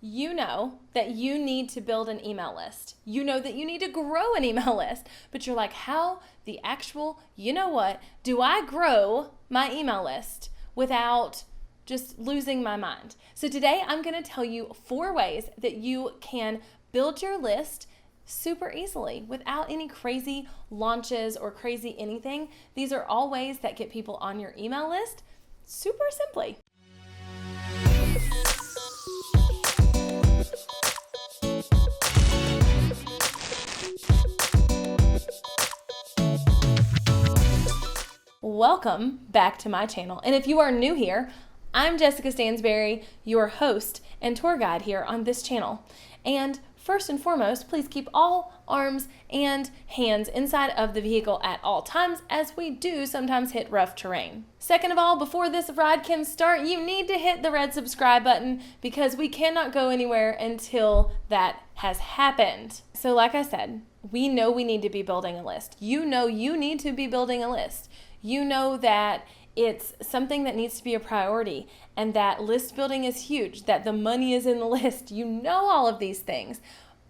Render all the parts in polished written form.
You know that you need to build an email list. You know that you need to grow an email list, but you're like, how the actual, do I grow my email list without just losing my mind? So today I'm going to tell you 4 ways that you can build your list super easily without any crazy launches or crazy anything. These are all ways that get people on your email list super simply. Welcome back to my channel. And if you are new here, I'm Jessica Stansberry, your host and tour guide here on this channel. And first and foremost, please keep all arms and hands inside of the vehicle at all times, as we do sometimes hit rough terrain. Second of all, before this ride can start, you need to hit the red subscribe button because we cannot go anywhere until that has happened. So like I said, we know we need to be building a list. You know you need to be building a list. You know that it's something that needs to be a priority and that list building is huge, that the money is in the list. You know all of these things,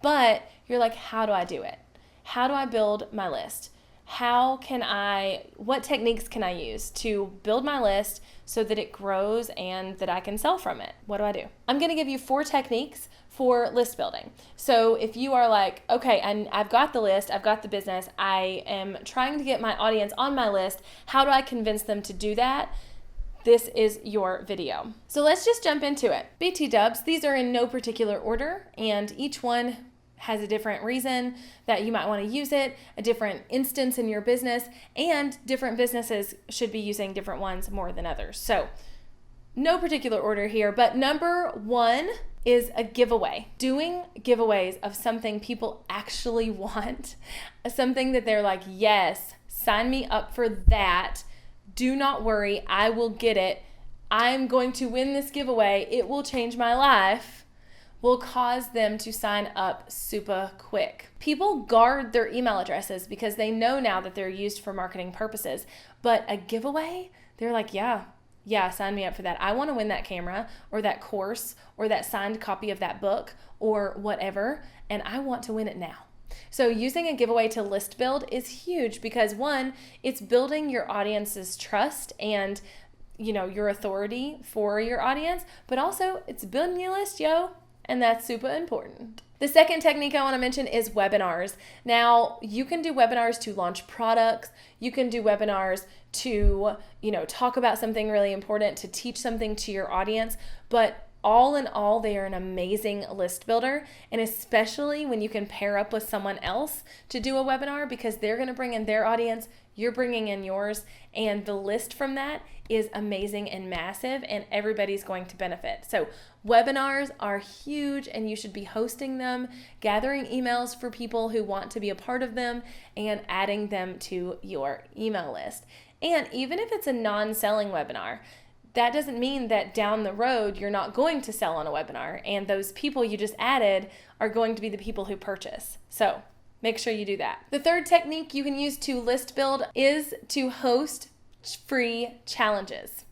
but you're like, how do I do it? How do I build my list? What techniques can I use to build my list so that it grows and that I can sell from it? What do I do? I'm going to give you 4 techniques for list building. So if you are like, okay, and I've got the list, I've got the business, I am trying to get my audience on my list, how do I convince them to do that? This is your video. So let's just jump into it. BT dubs, these are in no particular order, and each one has a different reason that you might want to use it, a different instance in your business, and different businesses should be using different ones more than others. So no particular order here, but number 1 is a giveaway. Doing giveaways of something people actually want, something that they're like, yes, sign me up for that. Do not worry, I will get it. I'm going to win this giveaway. It will change my life. Will cause them to sign up super quick. People guard their email addresses because they know now that they're used for marketing purposes. But a giveaway, they're like, yeah, sign me up for that. I want to win that camera or that course or that signed copy of that book or whatever, and I want to win it now. So using a giveaway to list build is huge because 1, it's building your audience's trust and your authority for your audience, but also it's building your list, and that's super important. The second technique I want to mention is webinars. Now, you can do webinars to launch products. You can do webinars to, talk about something really important, to teach something to your audience. But all in all, they are an amazing list builder. And especially when you can pair up with someone else to do a webinar because they're going to bring in their audience, you're bringing in yours, and the list from that is amazing and massive, and everybody's going to benefit. So webinars are huge, and you should be hosting them, gathering emails for people who want to be a part of them, and adding them to your email list. And even if it's a non-selling webinar, that doesn't mean that down the road you're not going to sell on a webinar, and those people you just added are going to be the people who purchase. So make sure you do that. The third technique you can use to list build is to host free challenges.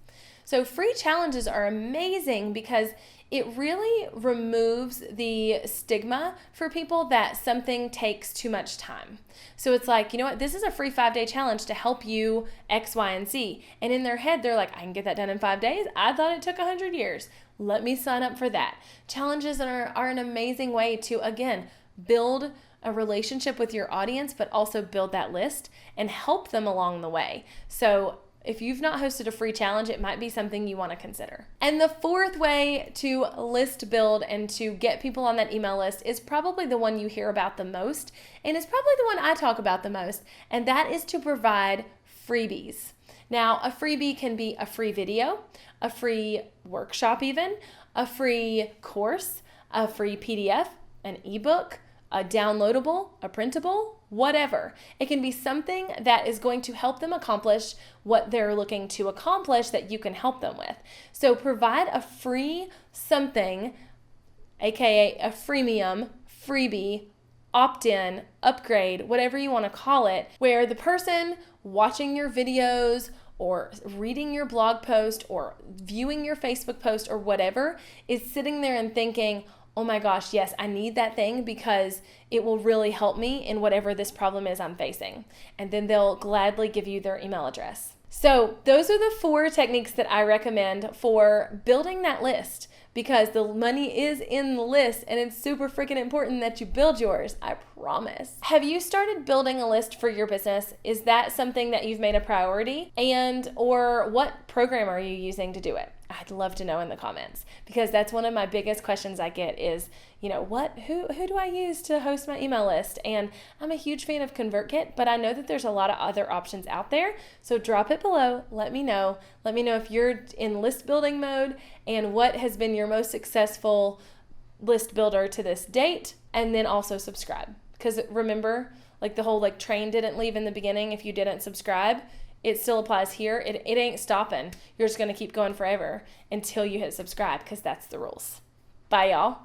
So free challenges are amazing because it really removes the stigma for people that something takes too much time. So it's like, you know what, this is a free 5-day challenge to help you X, Y, and Z. And in their head, they're like, I can get that done in 5 days. I thought it took 100 years. Let me sign up for that. Challenges are an amazing way to, again, build a relationship with your audience, but also build that list and help them along the way. So if you've not hosted a free challenge, it might be something you want to consider. And the 4th way to list build and to get people on that email list is probably the one you hear about the most, and it's probably the one I talk about the most, and that is to provide freebies. Now, a freebie can be a free video, a free workshop even, a free course, a free PDF, an ebook, a downloadable, a printable, whatever. It can be something that is going to help them accomplish what they're looking to accomplish that you can help them with. So provide a free something, aka a freemium, freebie, opt-in, upgrade, whatever you want to call it, where the person watching your videos or reading your blog post or viewing your Facebook post or whatever is sitting there and thinking, oh my gosh, yes, I need that thing because it will really help me in whatever this problem is I'm facing. And then they'll gladly give you their email address. So those are the 4 techniques that I recommend for building that list, because the money is in the list and it's super freaking important that you build yours. I promise. Have you started building a list for your business? Is that something that you've made a priority? And or what program are you using to do it? I'd love to know in the comments, because that's one of my biggest questions I get is, who do I use to host my email list? And I'm a huge fan of ConvertKit, but I know that there's a lot of other options out there. So drop it below. Let me know. Let me know if you're in list building mode and what has been your most successful list builder to this date. And then also subscribe. Because remember, the whole train didn't leave in the beginning if you didn't subscribe. It still applies here. It ain't stopping. You're just going to keep going forever until you hit subscribe, because that's the rules. Bye, y'all.